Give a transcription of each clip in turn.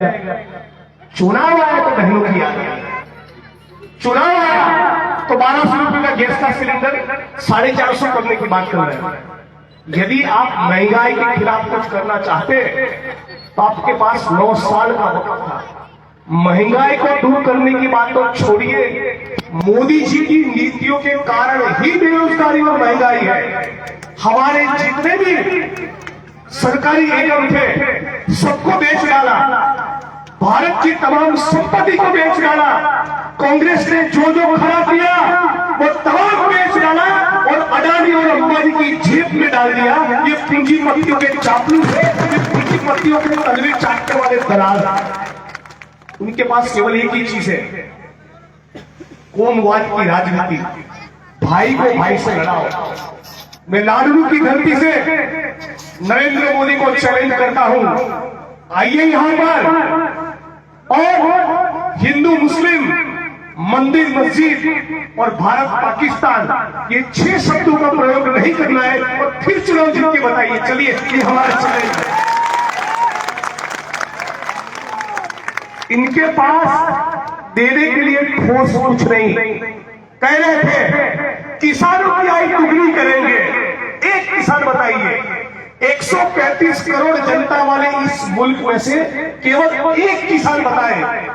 चुनाव आया तो बहनों की याद आई। चुनाव आया तो 1200 रुपए का गैस का सिलेंडर 450 करने की बात कर रहे हैं। यदि आप महंगाई के खिलाफ कुछ करना चाहते तो आपके पास 9 साल का वक्त था। महंगाई को दूर करने की बात तो छोड़िए, मोदी जी की नीतियों के कारण ही बेरोजगारी और महंगाई है। हमारे जितने भी सरकारी निगम थे सबको बेच डाला, भारत की तमाम संपत्ति को बेच डाला। कांग्रेस ने जो जो खड़ा किया वो तमाम बेच डाला और अडानी और अंबानी की जेब में डाल दिया। ये पूंजीपतियों के चापलूस है, ये पूंजीपतियों के तलवे चाटने वाले दलाल। उनके पास केवल एक ही चीज है, कौमवाद की राजनीति। भाई को भाई से लड़ाओ। मैं लाडलू की धरती से नरेंद्र मोदी को चैलेंज करता हूं, आइए यहां पर और हिंदू मुस्लिम, मंदिर मस्जिद और भारत पाकिस्तान ये 6 शब्दों का प्रयोग नहीं करना है और फिर चुनाव जीत के बताइए। चलिए, ये हमारा चैलेंज है। इनके पास देने के लिए ठोस कुछ नहीं। कह रहे थे किसानों की आय दुगनी करेंगे। एक किसान बताइए, 135 करोड़ जनता वाले इस मुल्क में से केवल एक किसान बताए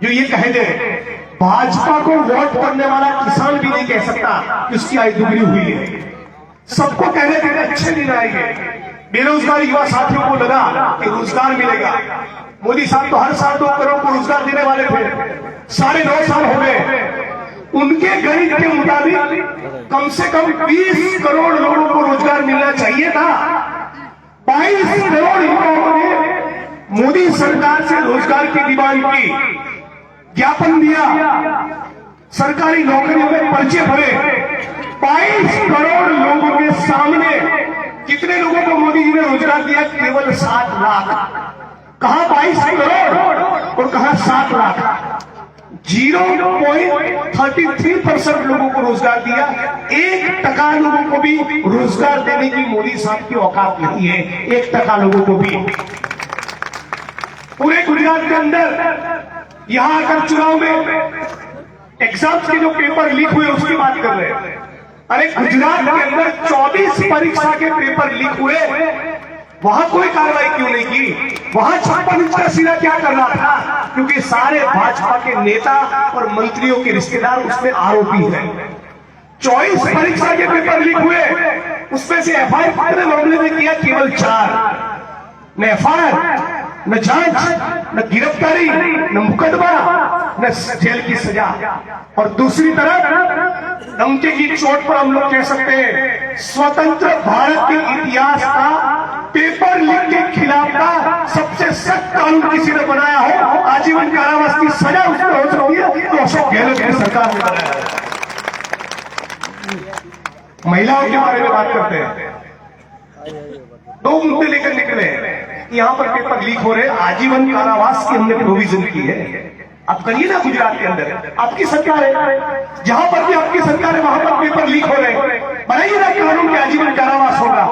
जो ये कह दे भाजपा को वोट करने वाला किसान भी नहीं कह सकता कि उसकी आय दुगनी हुई है। सबको कहने के अच्छे दिन आएंगे। बेरोजगार युवा साथियों को लगा कि रोजगार मिलेगा। मोदी साहब तो हर साल 2 करोड़ को रोजगार देने वाले थे, 9.5 साल हो गए। उनके गणित के मुताबिक कम से कम 20 करोड़ लोगों को रोजगार मिलना चाहिए था। 22 करोड़ युवाओं ने मोदी सरकार से रोजगार की डिमांड की, ज्ञापन दिया, सरकारी नौकरियों में पर्चे भरे। 22 करोड़ लोगों के सामने कितने लोगों को मोदी जी ने रोजगार दिया? केवल 7 लाख। कहां 22 करोड़ और कहां 7 लाख? 0.33% लोगों को रोजगार दिया। 1% लोगों को भी रोजगार देने की मोदी साहब की औकात नहीं है। 1% लोगों को भी। पूरे गुजरात के अंदर यहां आकर चुनाव में एग्जाम्स के जो पेपर लीक हुए उसकी बात कर रहे हैं। अरे गुजरात के अंदर 24 परीक्षा के पेपर लीक हुए, वहां कोई कार्रवाई क्यों नहीं की? वहां 56 इंच का सीधा क्या करना था? क्योंकि सारे भाजपा के नेता और मंत्रियों के रिश्तेदार उसमें आरोपी हैं। 24 परीक्षा के पेपर लीक हुए, उसमें से एफआईआर कितने मामले में किया? केवल 4। न एफआईआर, न जांच, न गिरफ्तारी, न मुकदमा, न जेल की सजा। और दूसरी तरफ डंके की चोट पर हम लोग कह सकते हैं स्वतंत्र भारत के इतिहास का पेपर लीक के खिलाफ का सबसे सख्त कानून किसी ने बनाया हो, आजीवन कारावास की सजा उस पर हो सकती है, तो अशोक गहलोत की सरकार ने बनाया है। महिलाओं के बारे में बात करते हैं। 2 मुद्दे लेकर निकले, यहां पर पेपर लीक हो रहे, आजीवन कारावास की हमने प्रोविजन की है। आप करिए ना, गुजरात के अंदर आपकी सरकार है, जहां पर भी आपकी सरकार है वहां पर पेपर लीक हो रहे, बनाइए ना कानून के आजीवन कारावास होगा।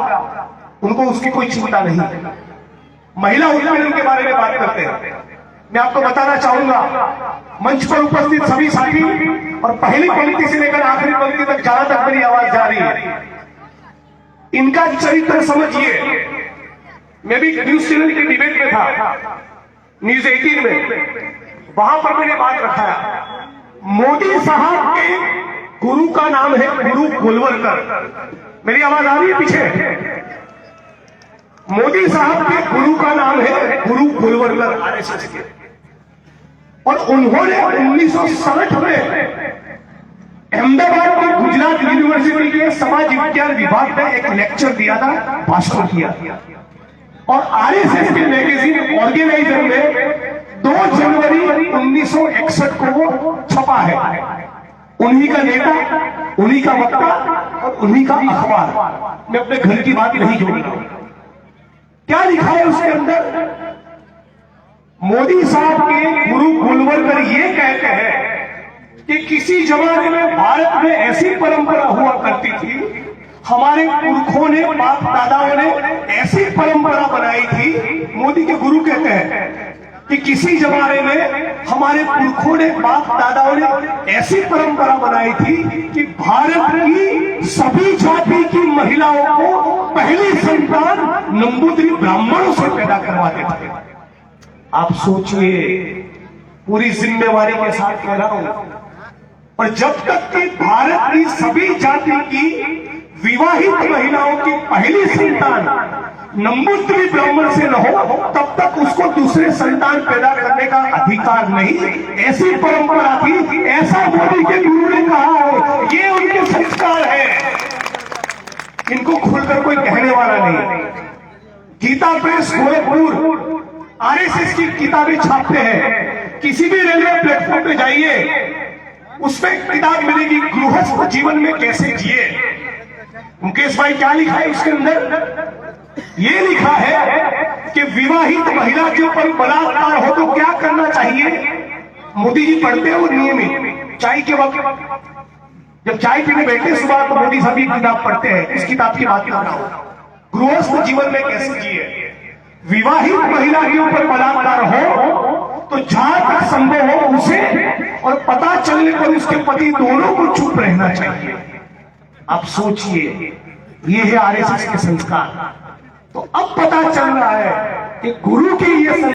उनको उसकी कोई चिंता नहीं। महिला उत्पीड़न के बारे में बात करते हैं। मैं आपको बताना चाहूंगा, मंच पर उपस्थित सभी साथी और पहली पंक्ति से लेकर आखिरी पंक्ति तक जहां तक मेरी आवाज जा रही है, इनका चरित्र समझिए। मैं भी न्यूज चैनल के डिबेट में था, न्यूज 18 में, वहां पर मैंने बात रखा। मोदी साहब के गुरु का नाम है गुरु गोलवलकर। मेरी आवाज आ रही है पीछे? मोदी साहब के गुरु का नाम है गुरु गोलवलकर, आरएसएस के। और उन्होंने 1960 में अहमदाबाद की गुजरात यूनिवर्सिटी के समाज विज्ञान विभाग में एक लेक्चर दिया था, भाषण किया। और आरएसएस के मैगजीन ऑर्गेनाइजर में 2 जनवरी 1961 को वो छपा है। उन्हीं का नेता, उन्हीं का वक्ता और उन्हीं का अखबार। मैं अपने घर की बात नहीं जोड़ूंगा। क्या लिखा है उसके अंदर? मोदी साहब के गुरु गोलवलकर ये कहते हैं कि किसी जमाने में भारत में ऐसी परंपरा हुआ करती थी, हमारे पुरखों ने, बाप दादाओं ने ऐसी परंपरा बनाई थी। मोदी के गुरु कहते हैं कि किसी जमाने में हमारे पुरखों ने, बाप दादाओं ने ऐसी परंपरा बनाई थी कि भारत की सभी जाति की महिलाओं को पहली संतान नंबूद्री ब्राह्मणों से पैदा करवाते थे। आप सोचिए, पूरी जिम्मेवारी के साथ कह रहा हूं, और जब तक कि भारत की सभी जाति की विवाहित महिलाओं की पहली संतान नंबूद्री ब्राह्मण से न हो, तब तक उसको दूसरे संतान पैदा करने का अधिकार नहीं। ऐसी परंपरा थी, ऐसा मोदी के गुरु ने कहा है, ये उनके संस्कार है, इनको खुलकर कोई कहने वाला नहीं। गीता प्रेस गोरखपुर आरएसएस की किताबें छापते हैं, किसी भी रेलवे प्लेटफॉर्म पे जाइए, उसमें किताब मिलेगी गृहस्थ जीवन में कैसे जिए। मुकेश भाई क्या लिखा है उसके अंदर? ये लिखा है कि विवाहित महिला के ऊपर बलात्कार हो तो क्या करना चाहिए। मोदी जी पढ़ते हो नियमित चाय के वक्त, जब चाय पीने बैठे सुबह, तो मोदी साहब की किताब पढ़ते हैं। इस किताब की बात कर रहा हूं, गृहस्थ जीवन में कैसे जिए। विवाहित महिला के ऊपर बलात्कार हो तो जहां तक संभव हो उसे और पता चलने पर उसके पति दोनों को चुप रहना चाहिए। आप सोचिए, ये है आरएसएस के संस्कार। तो अब पता चल रहा है कि गुरु के ये